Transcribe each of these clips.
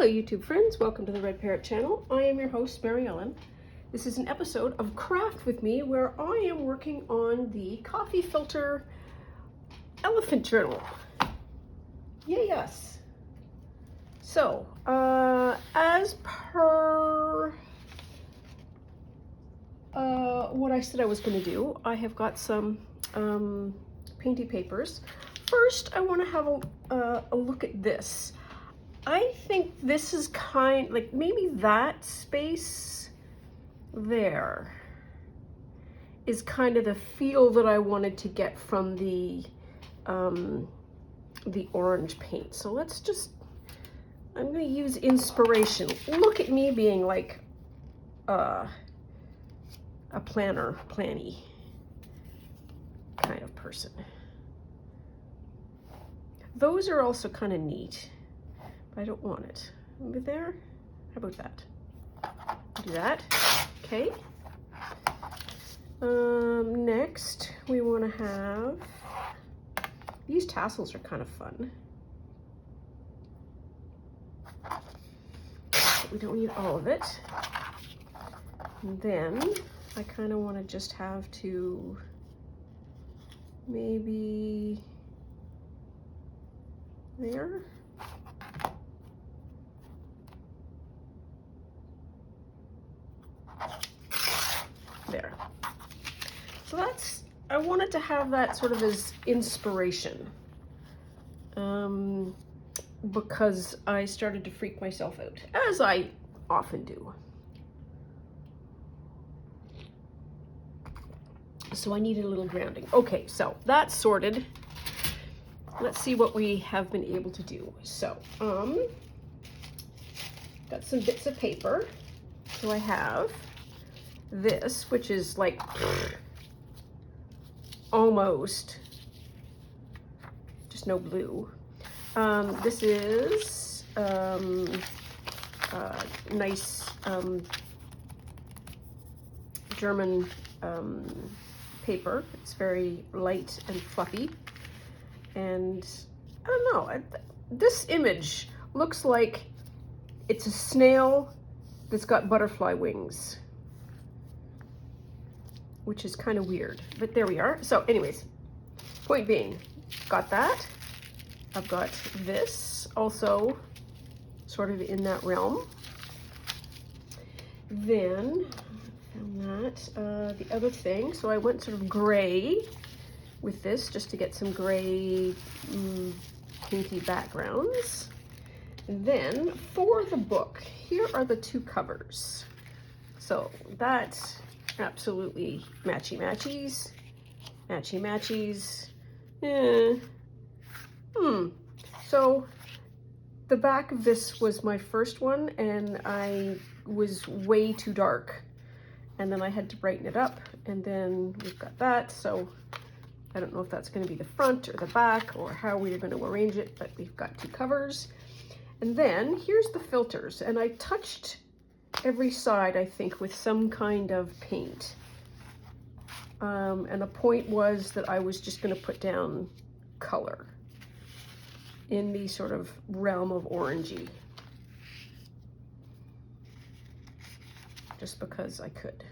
Hello YouTube friends, welcome to the Red Parrot channel. I am your host, Mary Ellen. This is an episode of Craft with Me where I am working on the coffee filter elephant journal. Yay us. So, as per what I said I was going to do, I have got some painty papers. First, I want to have a look at this. I think this is like maybe that space there is kind of the feel that I wanted to get from the orange paint. So let's just, I'm going to use inspiration. Look at me being like a planny kind of person. Those are also kind of neat. I don't want it. Over there? How about that? Do that. Okay. Next, we want to have, these tassels are kind of fun. But we don't need all of it. And then I kind of want to just have to maybe there. There. So that's, I wanted to have that sort of as inspiration because I started to freak myself out, as I often do. So I needed a little grounding. Okay, so that's sorted. Let's see what we have been able to do. So, got some bits of paper. So I have this, which is like almost just no blue. This is nice German paper. It's very light and fluffy. And I don't know, this image looks like it's a snail that's got butterfly wings, which is kind of weird, but there we are. So anyways, point being, got that. I've got this also sort of in that realm. Then found that, the other thing, so I went sort of gray with this just to get some gray pinky backgrounds. And then for the book, here are the two covers. So that's absolutely matchy-matchies, matchy-matchies. So the back of this was my first one and I was way too dark. And then I had to brighten it up, and then we've got that. So I don't know if that's going to be the front or the back or how we are going to arrange it, but we've got two covers. And then here's the filters, and I touched every side, I think, with some kind of paint. And the point was that I was just going to put down color in the sort of realm of orangey, just because I could.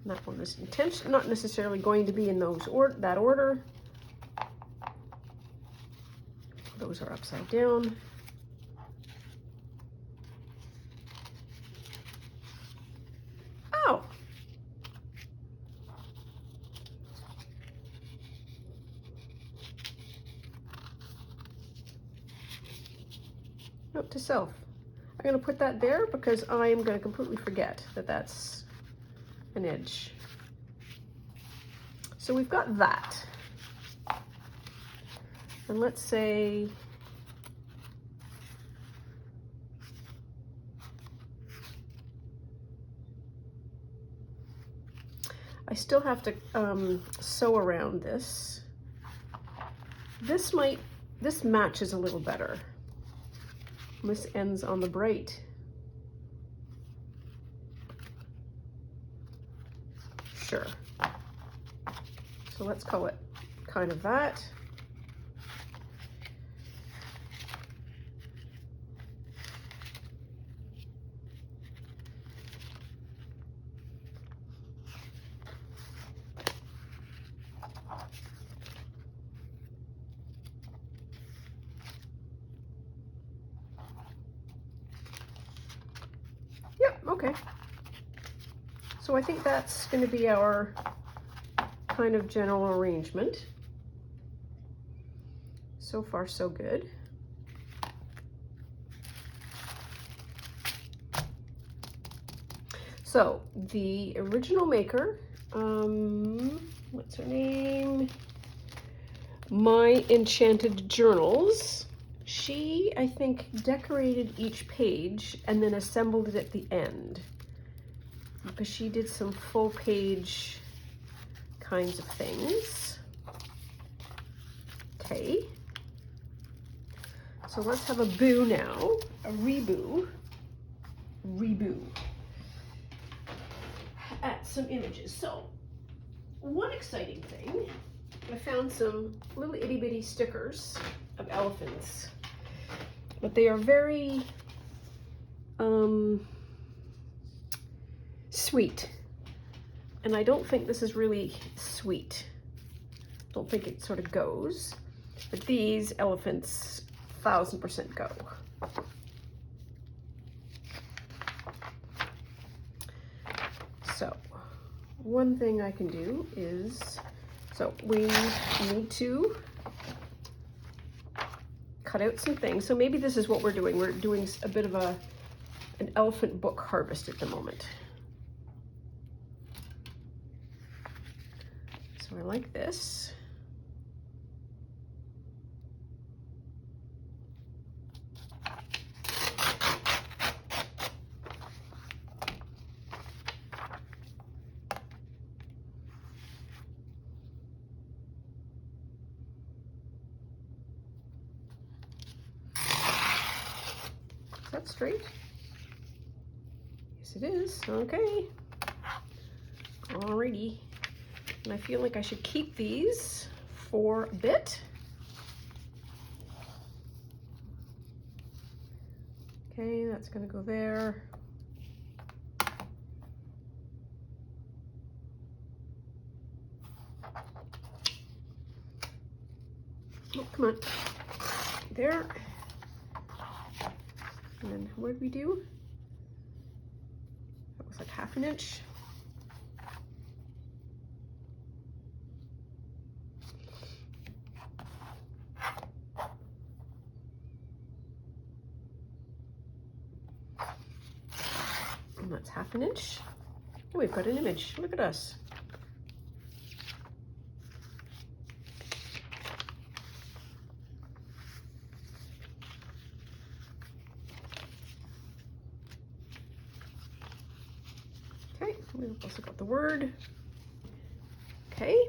And that one is not necessarily going to be in that order. Those are upside down. Oh! Note to self. I'm going to put that there because I am going to completely forget that that's an edge. So we've got that. And let's say I still have to sew around this. This matches a little better. This ends on the bright. Sure. So let's call it kind of that. Okay. So I think that's going to be our kind of general arrangement. So far, so good. So the original maker, what's her name? My Enchanted Journals. She, I think, decorated each page and then assembled it at the end, because she did some full page kinds of things. Okay. So let's have a boo now, a reboo at some images. So one exciting thing, I found some little itty bitty stickers of elephants, but they are very sweet, and I don't think this is really sweet. Don't think it sort of goes, but these elephants 1000% go. So one thing I can do is, so we need to cut out some things. So maybe this is what we're doing. We're doing a bit of an elephant book harvest at the moment. So I like this. Is that straight? Yes, it is. Okay. Alrighty. And I feel like I should keep these for a bit. Okay, that's gonna go there. Oh, come on. There. And then what did we do? That was like 1/2 inch. And that's 1/2 inch. And we've got an image. Look at us. Okay, we've also got the word. Okay.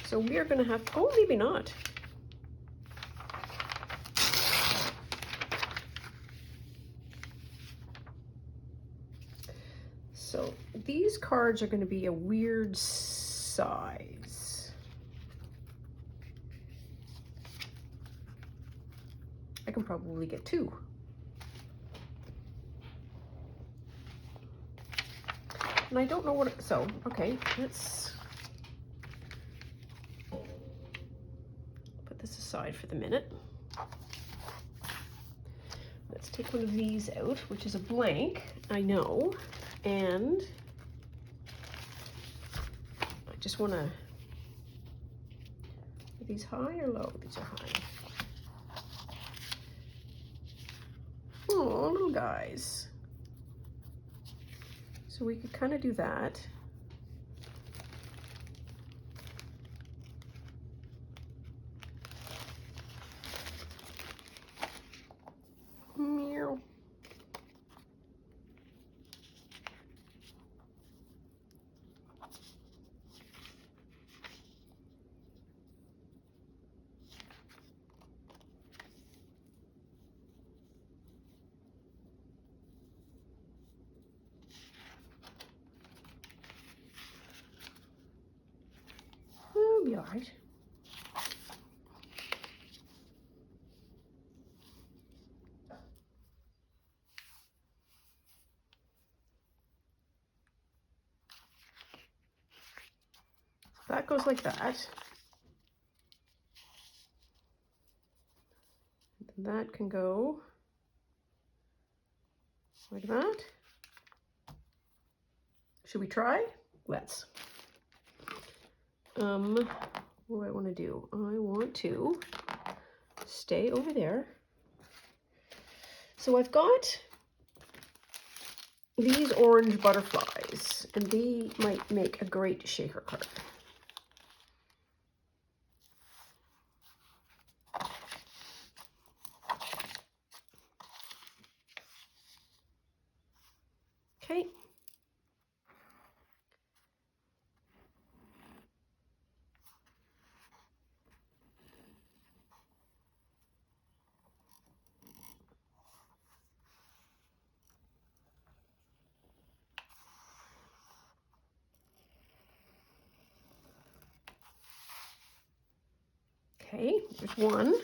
So we are going to have, oh, maybe not. So these cards are going to be a weird size. I can probably get 2. And I don't know what, so, okay, let's put this aside for the minute. Let's take one of these out, which is a blank, I know, and I just want to, are these high or low? These are high. Oh, little guys. So we could kind of do that. Meow. It'll be all right. That goes like that. that can go like that. Should we try? Let's. What do I want to do? I want to stay over there. So I've got these orange butterflies, and they might make a great shaker card. Okay. Okay, there's one.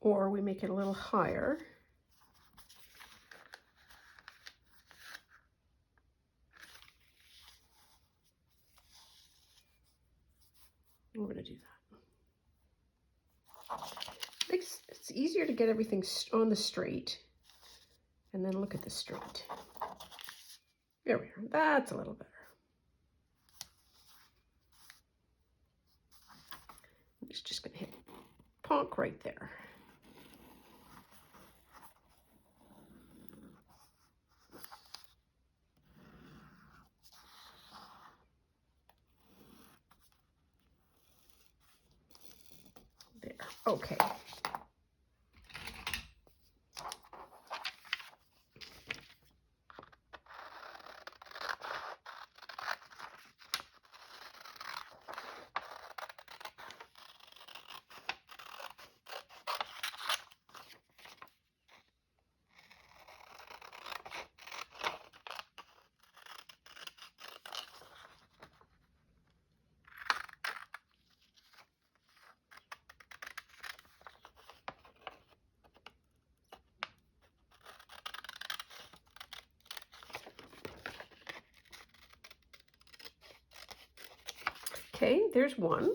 Or we make it a little higher. We're going to do that. It's easier to get everything on the straight. And then look at the straight. There we are. That's a little better. It's just going to hit ponk right there. There. Okay. Okay, there's one.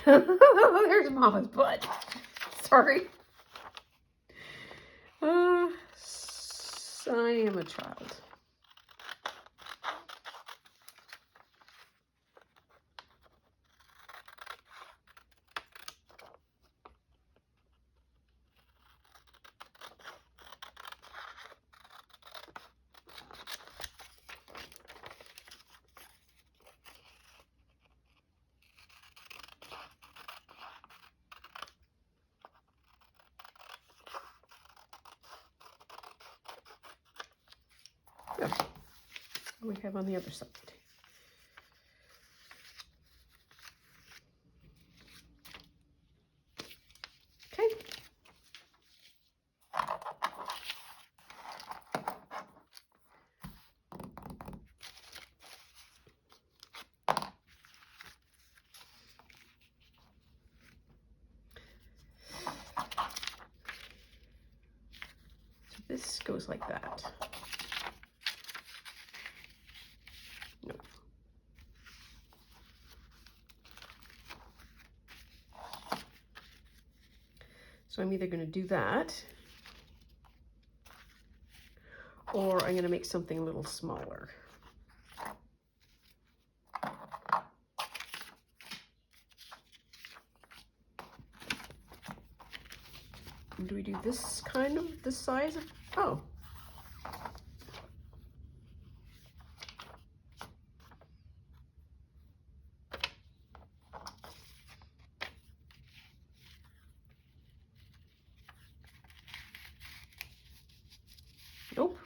There's Mama's butt. Sorry. I am a child. Okay. What do we have on the other side? Okay. So this goes like that. No. So I'm either going to do that, or I'm going to make something a little smaller. Do we do this kind of, this size of, oh. Nope.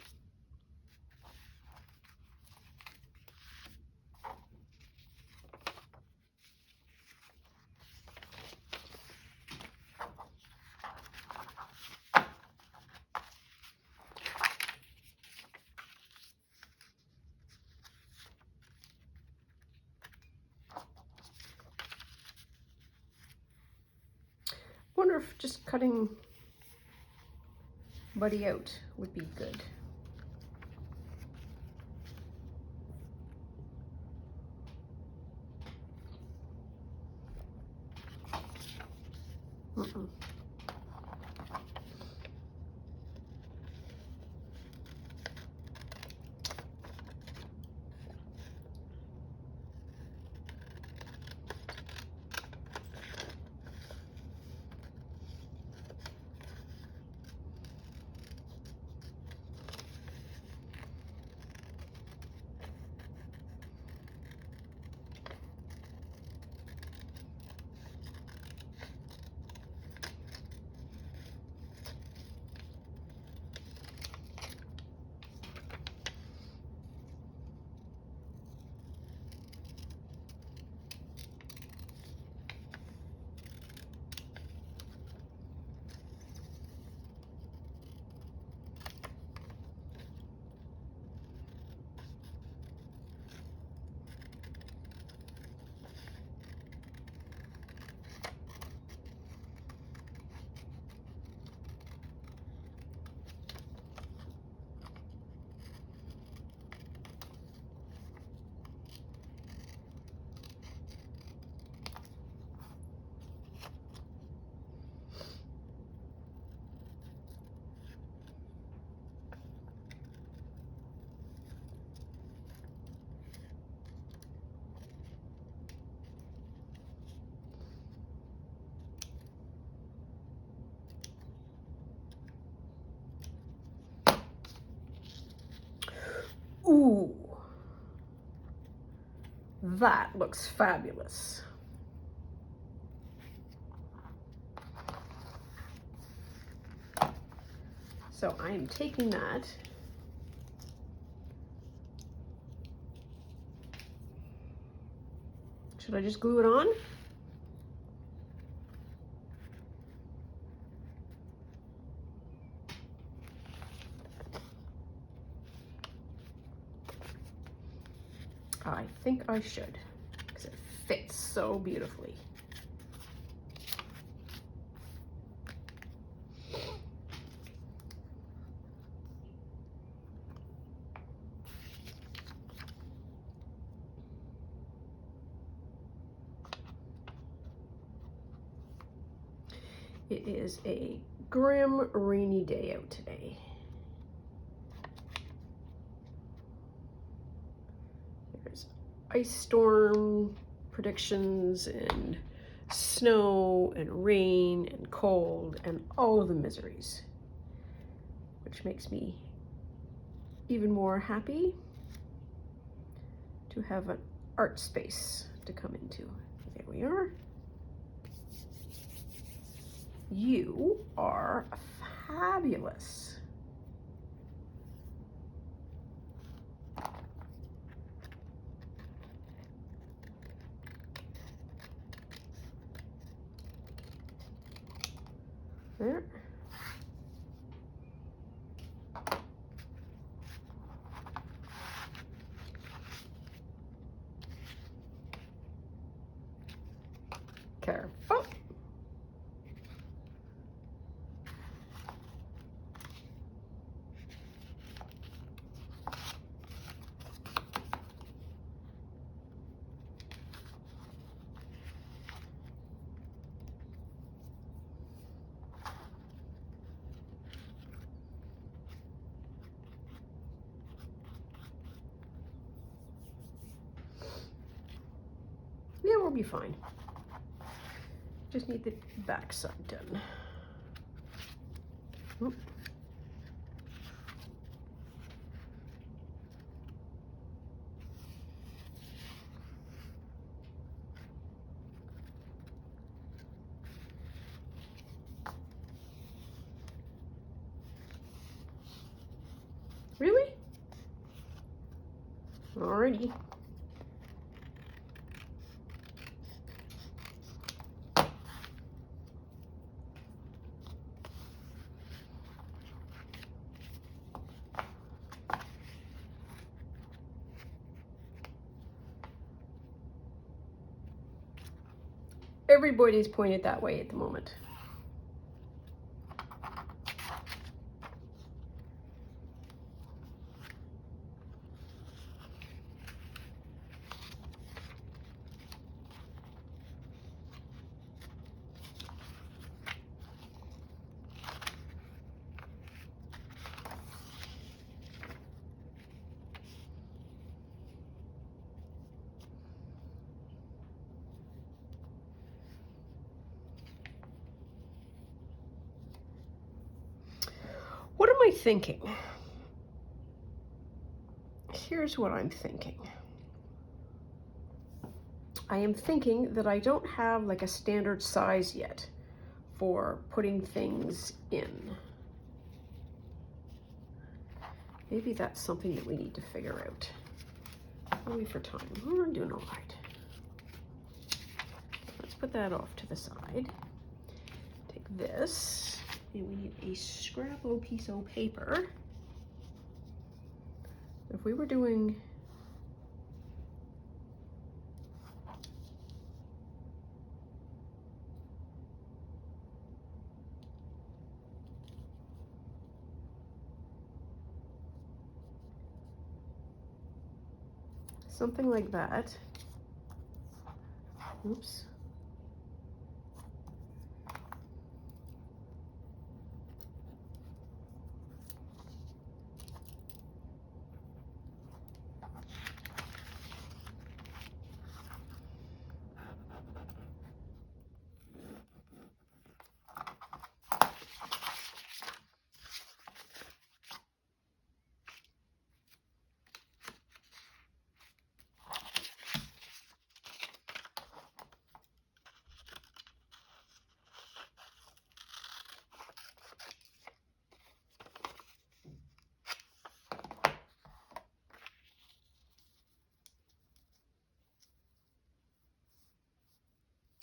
Wonder if just cutting everybody out would be good. Ooh, that looks fabulous. So I'm taking that. Should I just glue it on? I think I should, because it fits so beautifully. It is a grim, rainy day out today. There's ice storm predictions and snow and rain and cold and all of the miseries, which makes me even more happy to have an art space to come into. There we are. You are fabulous. There. Careful. Yeah, we'll be fine. Just need the back side done. Oop. Really? Alrighty. Everybody's pointed that way at the moment. thinking. Here's what I'm thinking. I am thinking that I don't have like a standard size yet for putting things in. Maybe that's something that we need to figure out. What are we for time? We're doing all right. Let's put that off to the side. Take this, and we need a scrappo piece of paper. If we were doing something like that, oops.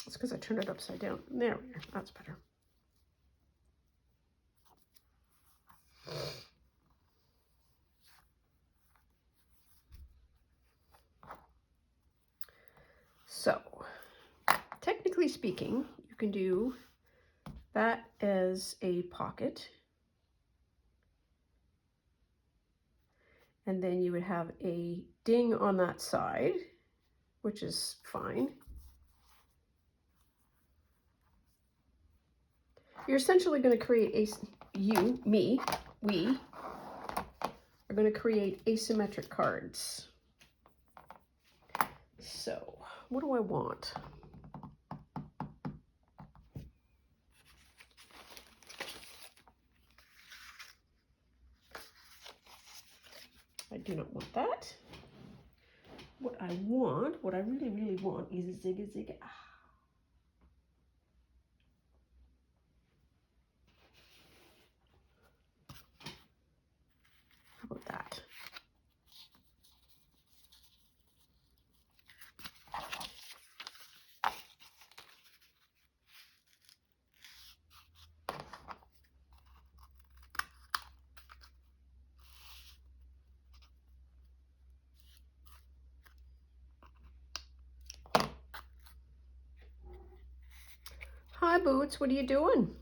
It's because I turned it upside down. There we are. That's better. So, technically speaking, you can do that as a pocket. And then you would have a ding on that side, which is fine. You're essentially going to create we are going to create asymmetric cards. So, what do I want? I do not want that. What I want, what I really, really want is a zigga zigga. How about that? Hi, Boots. What are you doing?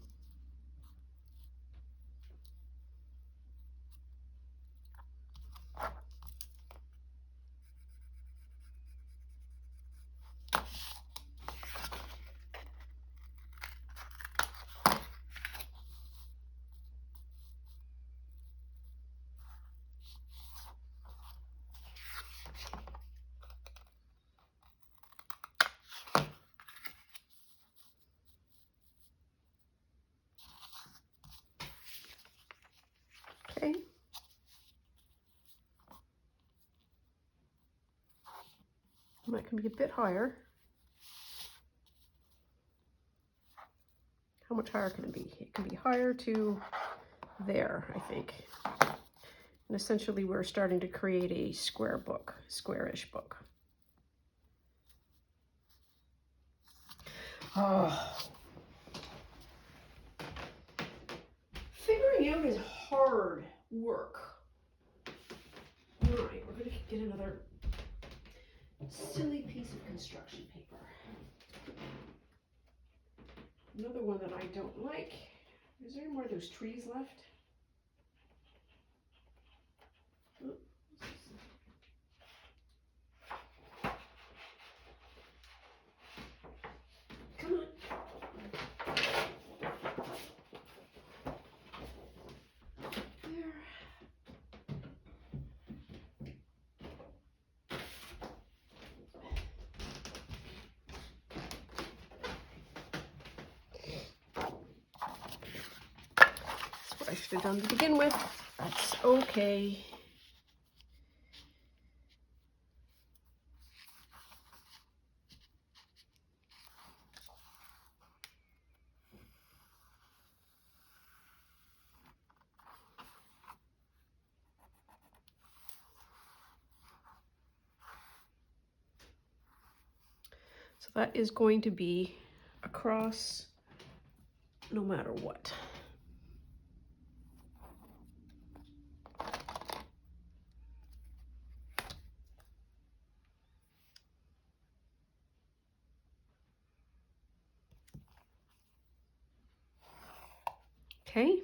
Okay. That can be a bit higher. How much higher can it be? It can be higher to there, I think. And essentially we're starting to create a square book, squarish book. Oh. Figuring out is hard work. All right, we're going to get another silly piece of construction paper. Another one that I don't like. Is there any more of those trees left? Oh, come on. There. That's what I should have done to begin with. That's okay. So that is going to be across no matter what. Okay.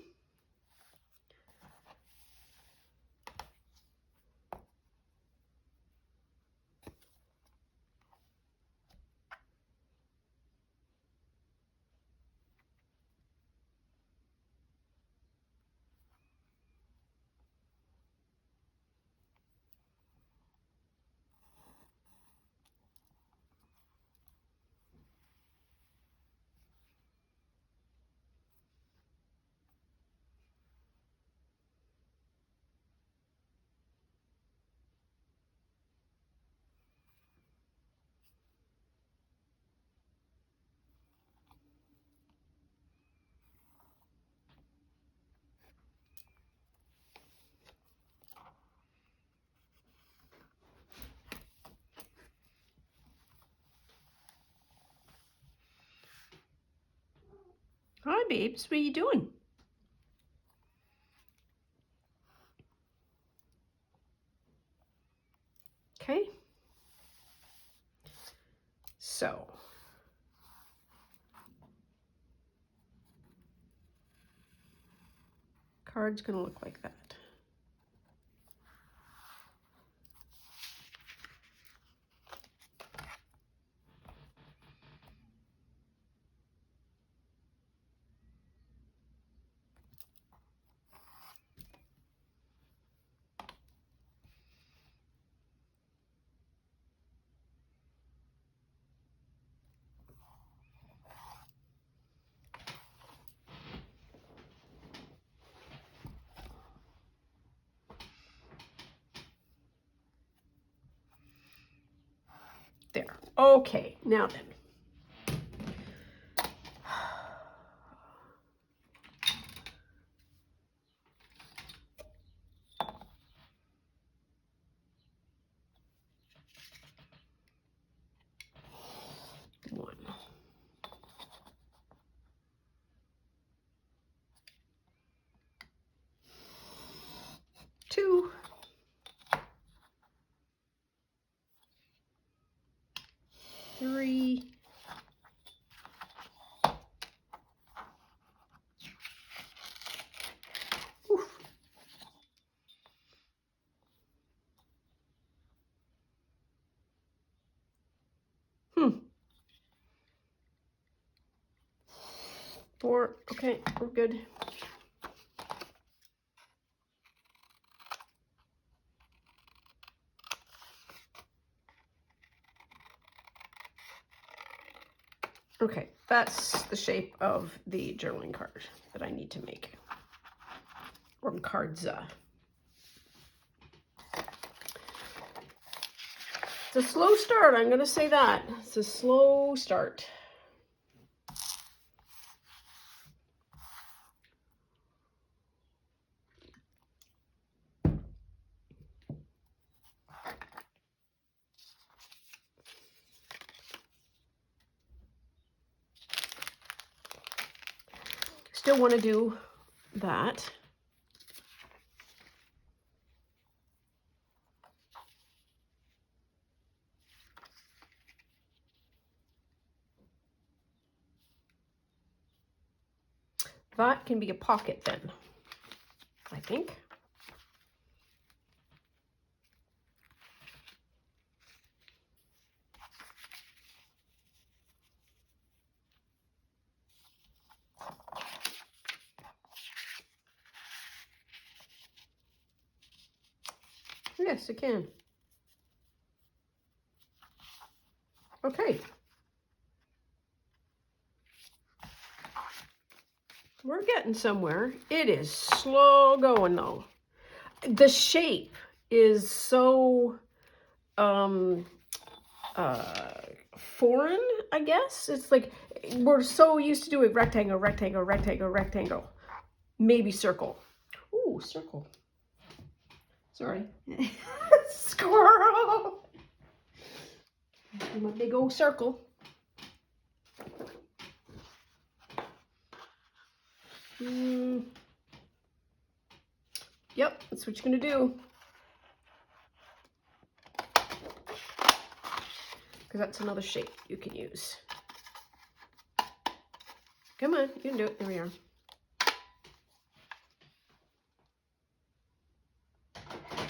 Hi, babes. What are you doing? Okay. So. Card's going to look like that. There. Okay, now then. One. Two. Three. Oof. 4. Okay, we're good. Okay, that's the shape of the journaling card that I need to make. Or cards. It's a slow start, I'm going to say that. It's a slow start. Still want to do that. That can be a pocket then, I think. Yes, it can. Okay. We're getting somewhere. It is slow going though. The shape is so foreign, I guess. It's like we're so used to doing rectangle, rectangle, rectangle, rectangle. Maybe circle. Ooh, circle. Sorry. Squirrel! My big old circle. Yep, that's what you're gonna do. Because that's another shape you can use. Come on, you can do it. There we are.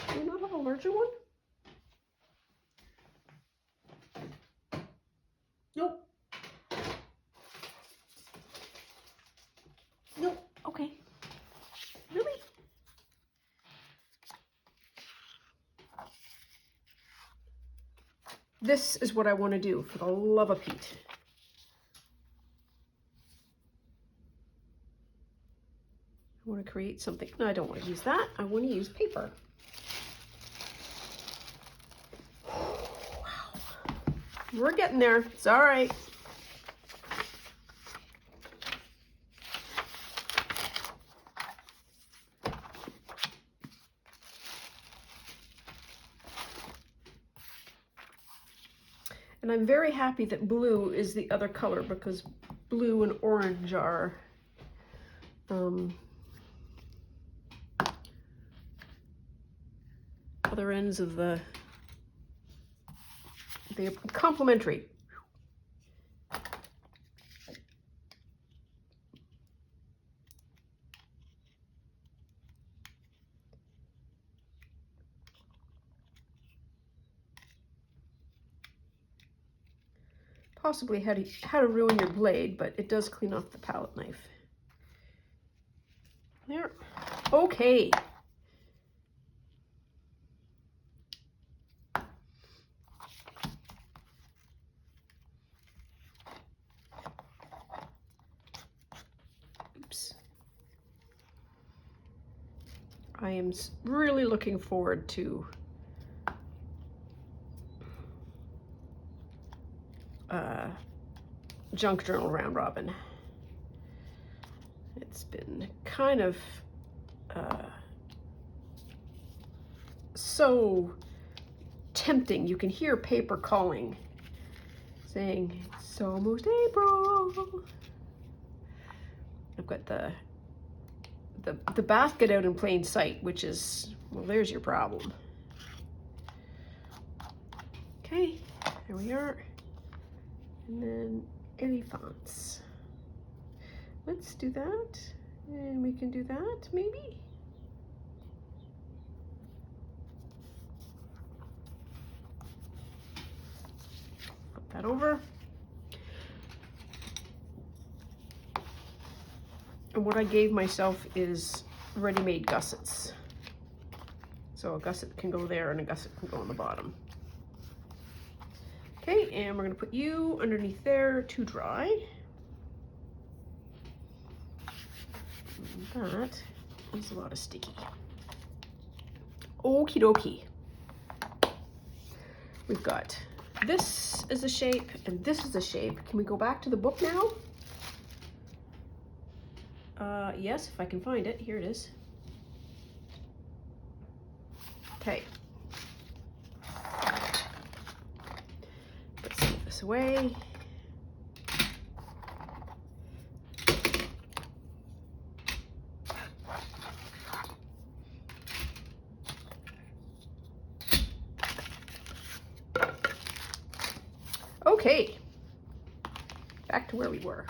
Do you not have a larger one? Nope. Nope. Okay. Really? This is what I want to do, for the love of Pete. I want to create something. No, I don't want to use that. I want to use paper. Wow. We're getting there. It's all right. And I'm very happy that blue is the other color, because blue and orange are other ends of they're complementary. Possibly how to ruin your blade, but it does clean off the palette knife. There. Okay. Oops. I am really looking forward to Junk Journal Round Robin. It's been kind of so tempting. You can hear paper calling, saying, it's almost April. I've got the basket out in plain sight, which is, well, there's your problem. Okay, there we are. And then elephants. Let's do that. And we can do that, maybe? Flip that over. And what I gave myself is ready-made gussets. So a gusset can go there and a gusset can go on the bottom. Okay, and we're gonna put you underneath there to dry. And that is a lot of sticky. Okie dokie. We've got this is a shape and this is a shape. Can we go back to the book now? Yes, if I can find it. Here it is. Okay. Put some of this away. Okay. Back to where we were.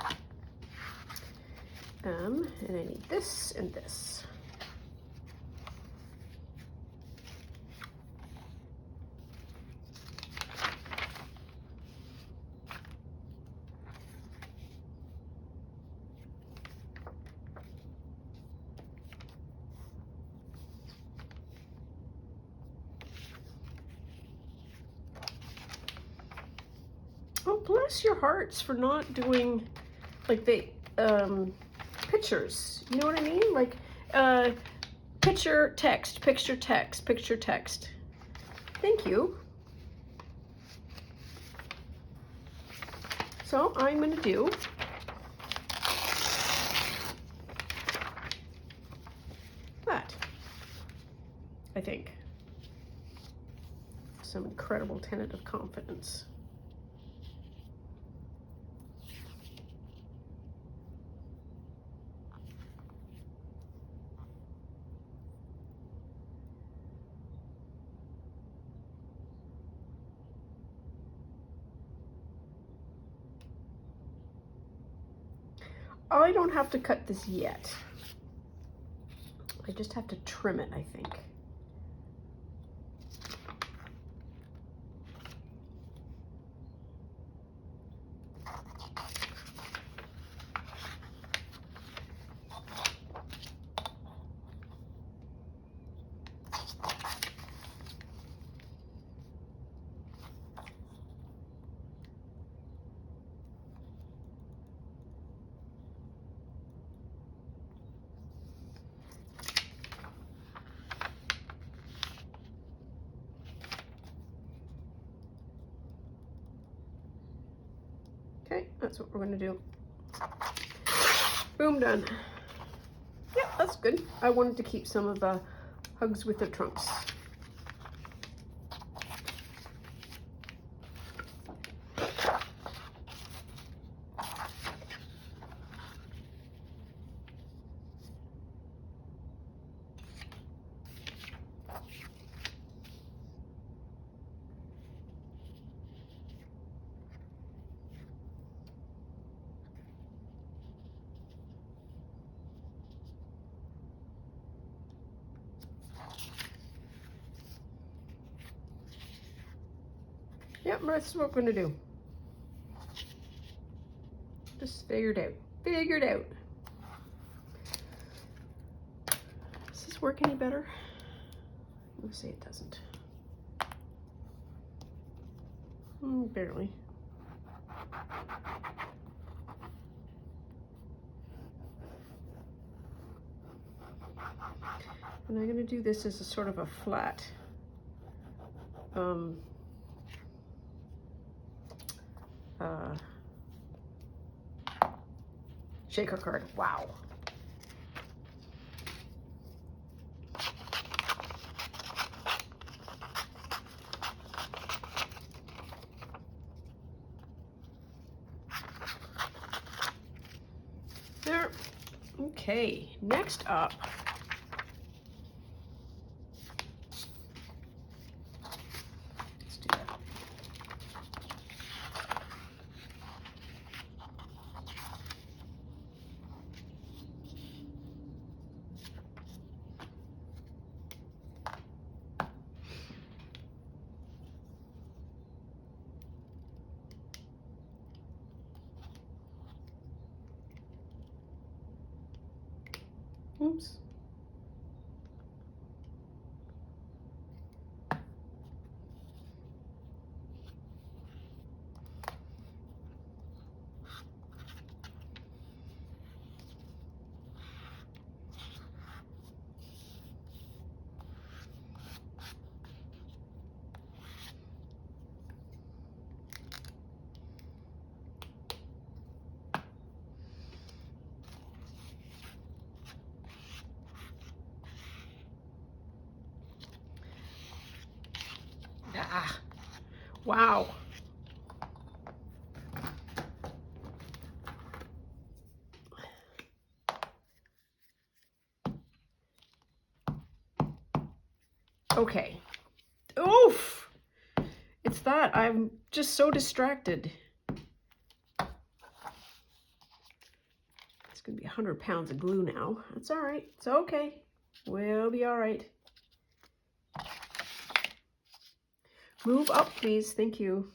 And I need this and this. Oh, bless your hearts for not doing, like they, pictures. You know what I mean? Like picture, text, picture, text, picture, text. Thank you. So I'm going to do that, I think. Some incredible tentative confidence. I don't have to cut this yet. I just have to trim it, I think. Okay, that's what we're going to do. Boom, done. Yeah, that's good. I wanted to keep some of the hugs with the trunks. Yep, that's what we're gonna do. Just figured out. Figured out. Does this work any better? Let's say it doesn't. Barely. And I'm gonna do this as a sort of a flat. Shaker card. Wow. There. Okay, next up. Let's do that. Oops. Ah, wow. Okay. Oof. It's that. I'm just so distracted. It's going to be 100 pounds of glue now. That's all right. It's okay. We'll be all right. Move up, please. Thank you.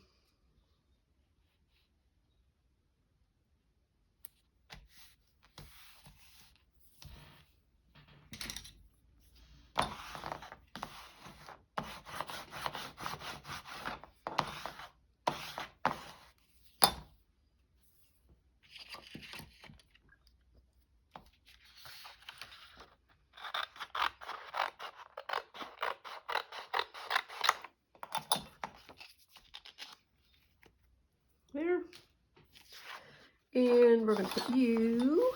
And we're going to put you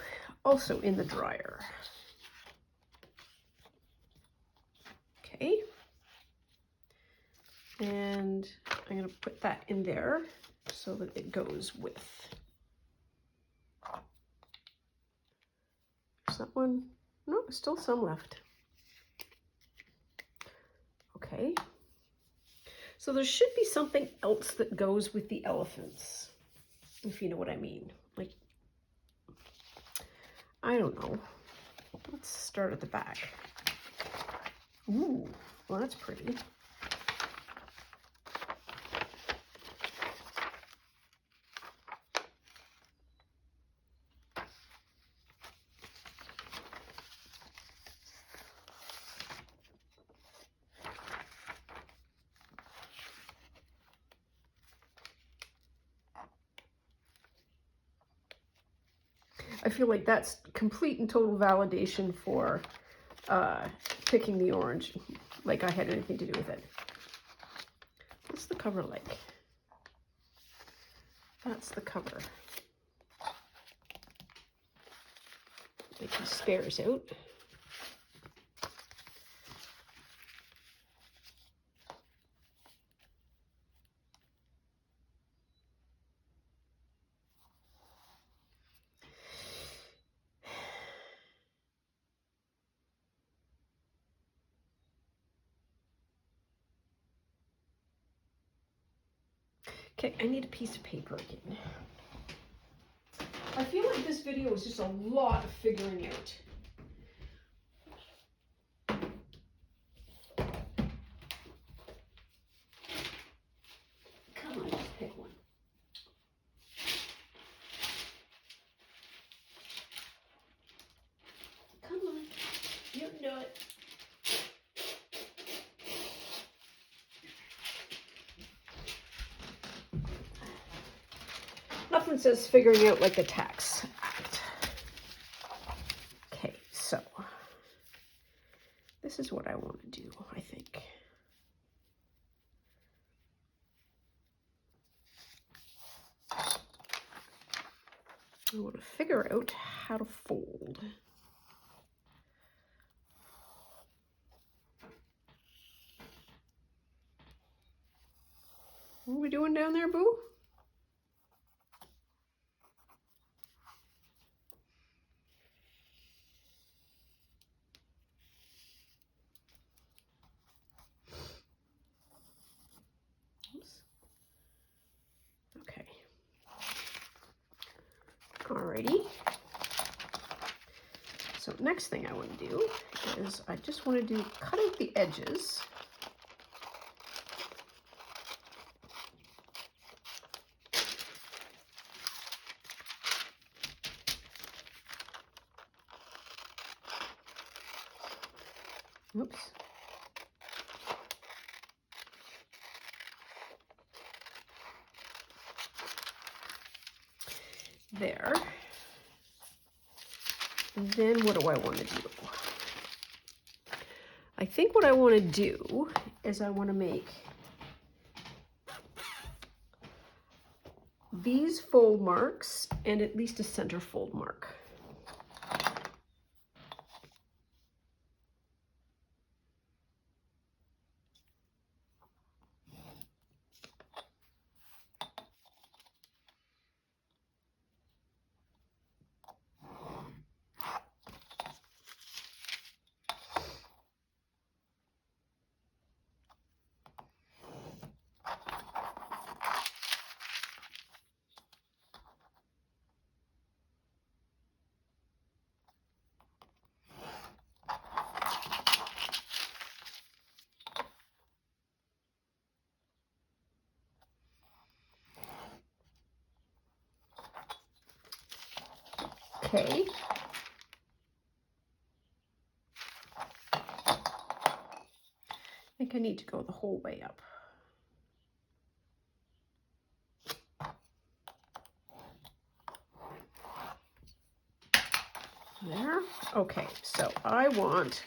also in the dryer. Okay. And I'm going to put that in there so that it goes with. Is that one? No, still some left. Okay. So there should be something else that goes with the elephants, if you know what I mean. Like, I don't know. Let's start at the back. Ooh, well, that's pretty. I feel like that's complete and total validation for picking the orange, like I had anything to do with it. What's the cover like? That's the cover. Take these spares out. Okay, I need a piece of paper again. I feel like this video is just a lot of figuring out. Come on, just pick one. Come on, you can do it. Nothing says figuring out like the tax act. Okay, so this is what I want to do, I think. I want to figure out how to fold. What are we doing down there, Boo? Oops. Okay. Alrighty. So next thing I want to do is I just want to cut out the edges. Oops. There. And then what do I want to do? I think what I want to do is I want to make these fold marks and at least a center fold mark. Okay. I think I need to go the whole way up. There. Okay, so I want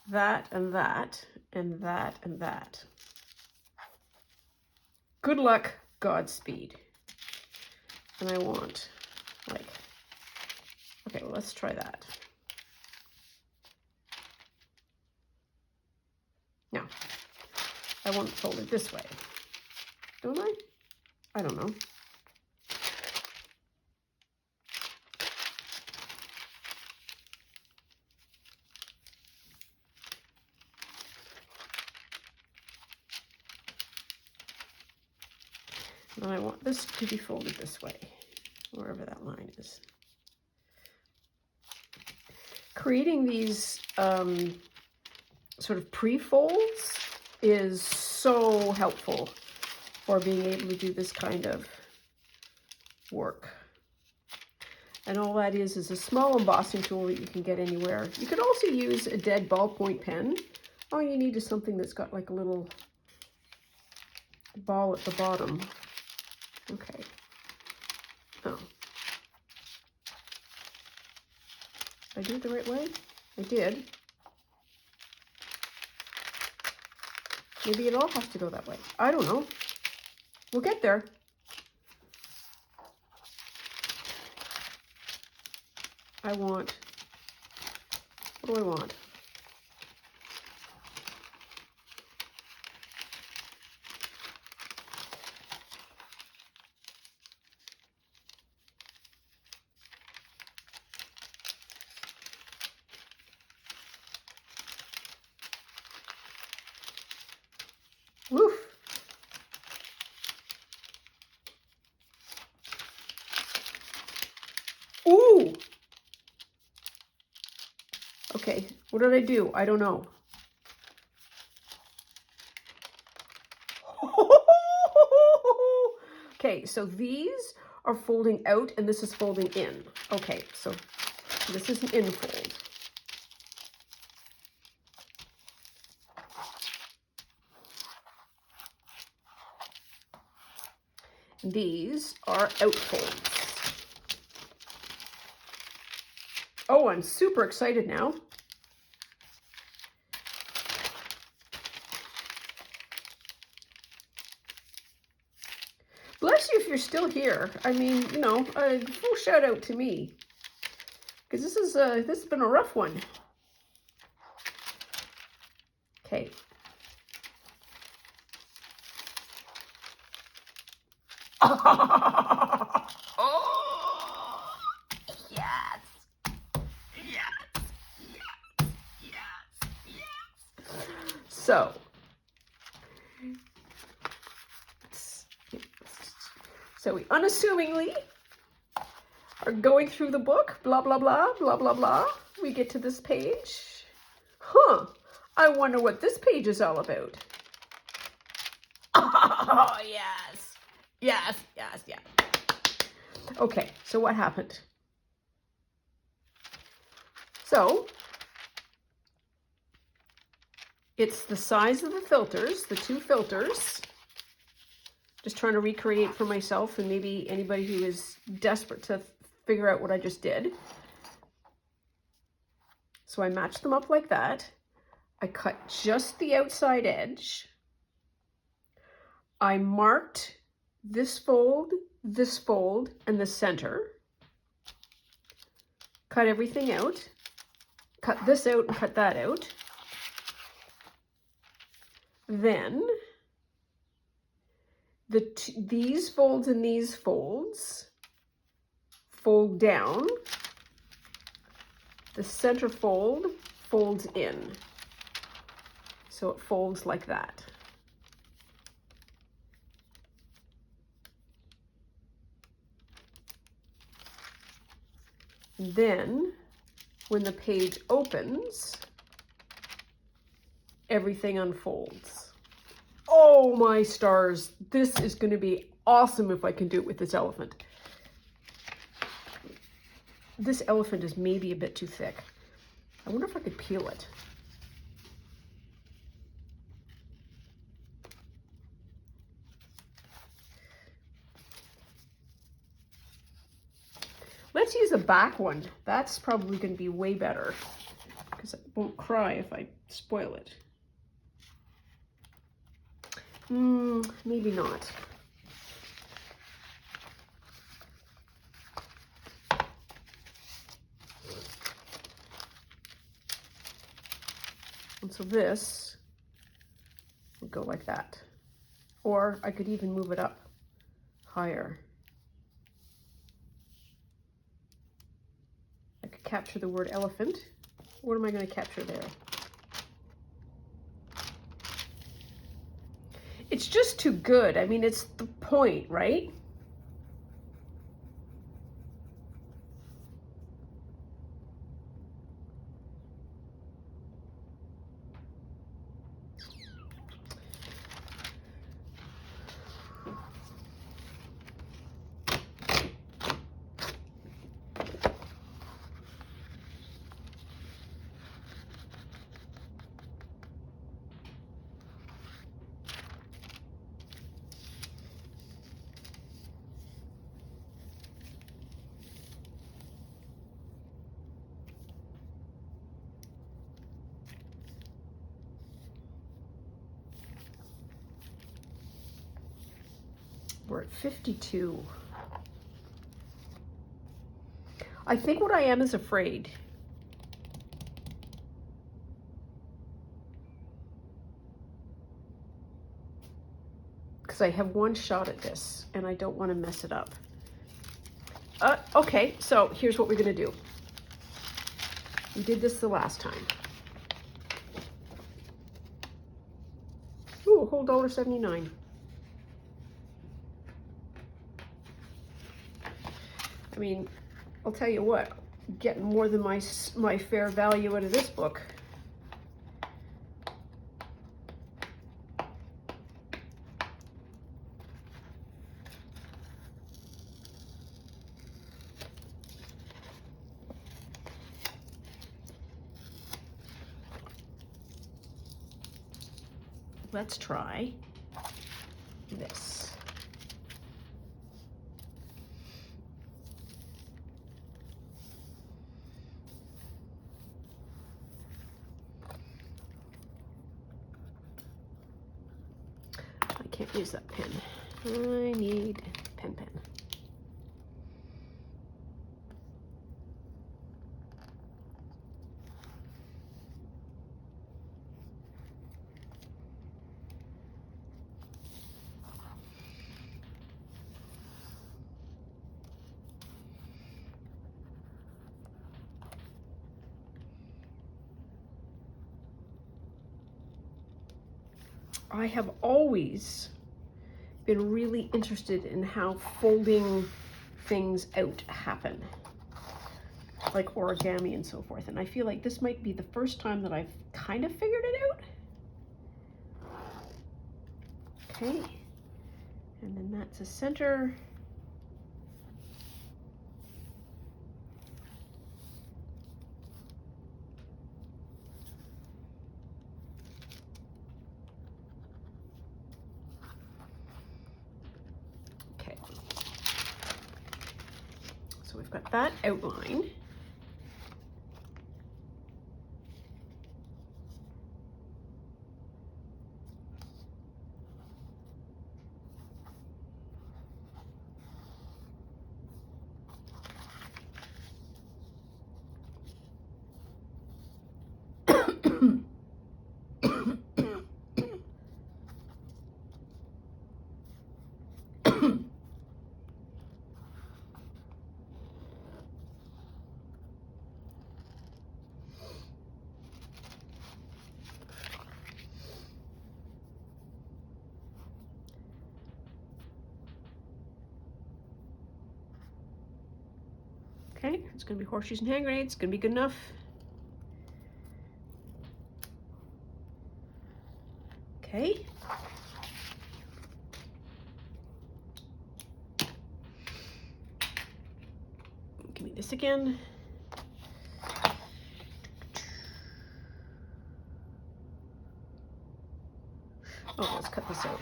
that and that and that and that. Good luck, Godspeed. And I want like, okay, well, let's try that. Now, I want it folded this way, don't I? I don't know. And I want this to be folded this way, wherever that line is. Creating these sort of pre-folds is so helpful for being able to do this kind of work. And all that is a small embossing tool that you can get anywhere. You could also use a dead ballpoint pen. All you need is something that's got like a little ball at the bottom. Okay. Oh. Did I do it the right way? I did. Maybe it all has to go that way. I don't know. We'll get there. I want, what do I want? Woof. Ooh. Okay, what did I do? I don't know. Okay, so these are folding out and this is folding in. Okay, so this is an infold. These are outfolds. Oh, I'm super excited now. Bless you if you're still here. I mean, you know, a full shout out to me, because this has been a rough one. Okay. Oh, yes. Yes. Yes. Yes. Yes. So we unassumingly are going through the book, blah, blah, blah, blah, blah, blah. We get to this page. Huh. I wonder what this page is all about. Oh, yes. Yes, yes, yes. Okay, so what happened? So, it's the size of the filters, the two filters. Just trying to recreate for myself and maybe anybody who is desperate to figure out what I just did. So I matched them up like that. I cut just the outside edge. I marked this fold, and the center. Cut everything out. Cut this out and cut that out. Then these folds and these folds fold down. The center fold folds in. So it folds like that. Then when the page opens, everything unfolds. Oh my stars, this is going to be awesome if I can do it with this elephant. This elephant is maybe a bit too thick. I wonder if I could peel it. Let's use a back one. That's probably going to be way better because I won't cry if I spoil it. Maybe not. So this would go like that. Or I could even move it up higher. I could capture the word elephant. What am I going to capture there? It's just too good. I mean, it's the point, right? We're at 52. I think what I am is afraid. Because I have one shot at this and I don't want to mess it up. Okay, so here's what we're going to do. We did this the last time. Ooh, a whole $1.79. I mean, I'll tell you what, getting more than my fair value out of this book. Let's try this. I can't use that pen. I need pen. I have always been really interested in how folding things out happen, like origami and so forth. And I feel like this might be the first time that I've kind of figured it out. Okay, and then that's a center. We've got that outline. Okay, it's going to be horseshoes and hand grenades. It's going to be good enough. Okay. Give me this again. Oh, let's cut this out.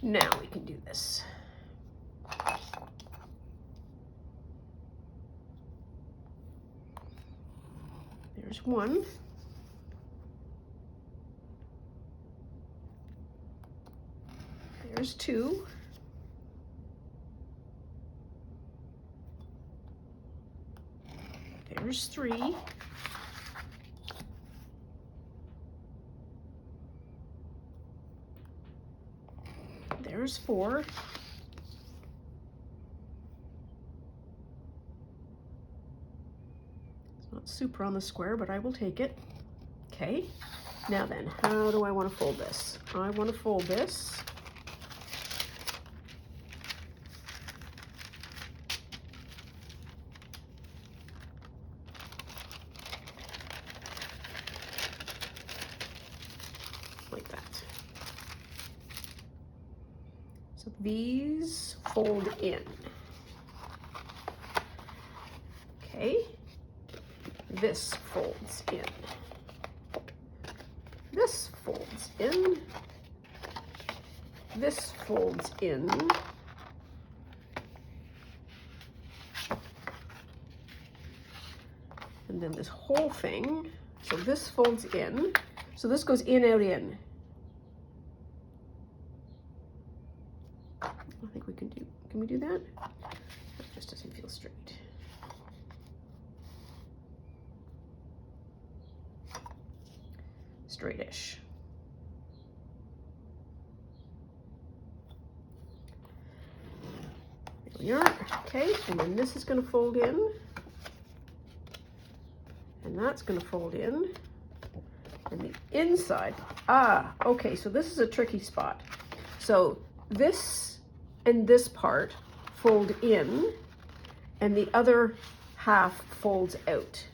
Now we can do this. There's one. There's two. There's three. There's four. It's not super on the square, but I will take it. Okay. Now then, how do I want to fold this? I want to fold this like that. So these fold in. Okay. This folds in. This folds in. This folds in. And then this whole thing, so this folds in. So this goes in, out, in. I think we can we do that? That just doesn't feel straight. Straightish. There we are. Okay, and then this is going to fold in. And that's going to fold in. And the inside, okay, so this is a tricky spot. So this and this part fold in, and the other half folds out.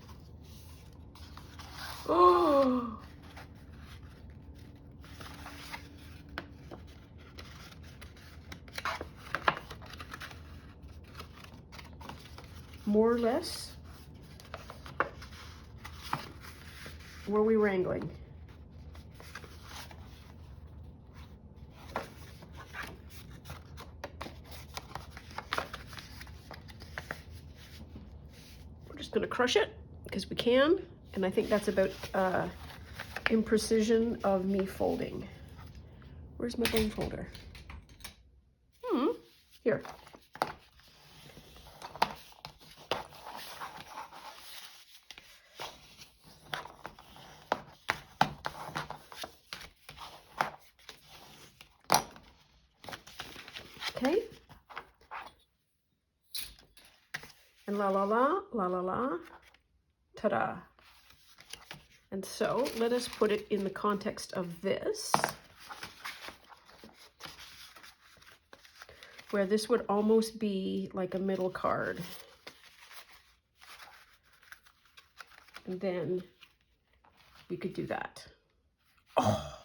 Oh! More or less. Were we wrangling? We're just going to crush it because we can, and I think that's about imprecision of me folding. Where's my bone folder? Here. Okay, and la la la, la la la, ta-da. And so let us put it in the context of this, where this would almost be like a middle card. And then we could do that. Oh.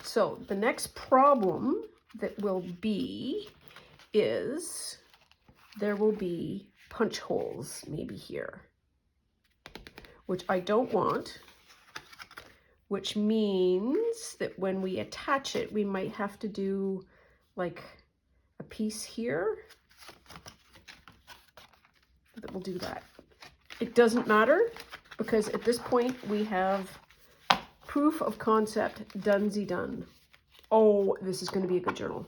So the next problem that will be is there will be punch holes maybe here, which I don't want, which means that when we attach it, we might have to do like a piece here that will do that. It doesn't matter because at this point we have proof of concept, donesy done. Oh, this is going to be a good journal.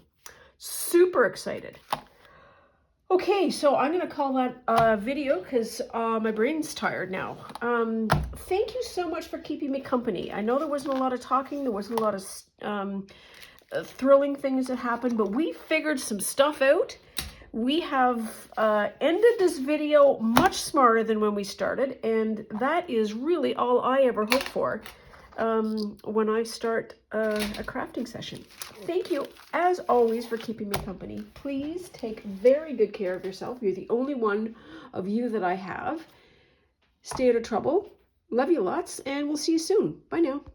Super excited. Okay, so I'm going to call that a video because my brain's tired now. Thank you so much for keeping me company. I know there wasn't a lot of talking. There wasn't a lot of thrilling things that happened, but we figured some stuff out. We have ended this video much smarter than when we started, and that is really all I ever hope for when I start a crafting session. Thank you, as always, for keeping me company. Please take very good care of yourself. You're the only one of you that I have. Stay out of trouble. Love you lots, and we'll see you soon. Bye now.